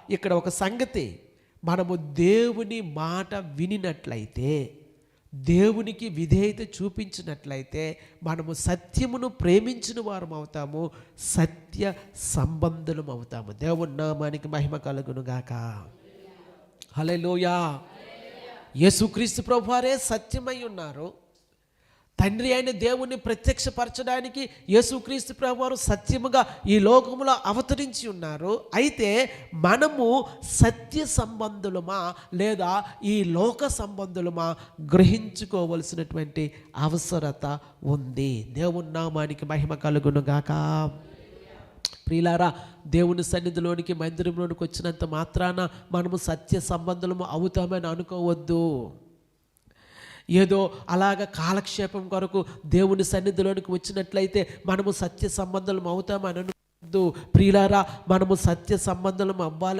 ఇక్కడ ఒక సంగతి, మనము దేవుని మాట వినినట్లయితే, దేవునికి విధేయత చూపించినట్లయితే మనము సత్యమును ప్రేమించిన వారం అవుతాము, సత్య సంబంధులం అవుతాము. దేవుని నామానికి మహిమ కలుగును గాక. హల్లెలూయా. యేసుక్రీస్తు ప్రభువారే సత్యమై ఉన్నారు. తండ్రి అయిన దేవుణ్ణి ప్రత్యక్షపరచడానికి యేసుక్రీస్తు ప్రభువారు సత్యముగా ఈ లోకములో అవతరించి ఉన్నారు. అయితే మనము సత్య సంబంధులమా లేదా ఈ లోక సంబంధులమా గ్రహించుకోవలసినటువంటి అవసరత ఉంది. దేవుని నామానికి మహిమ కలుగును గాక. ప్రియులారా, దేవుని సన్నిధిలోనికి మందిరంలోనికి వచ్చినంత మాత్రాన మనము సత్య సంబంధులము అవుతామని అనుకోవద్దు. ఏదో అలాగ కాలక్షేపం కొరకు దేవుని సన్నిధిలోనికి వచ్చినట్లయితే మనము సత్య సంబంధులం అవుతామని అనుకోవద్దు. ప్రియులారా, మనము సత్య సంబంధులం అవ్వాలని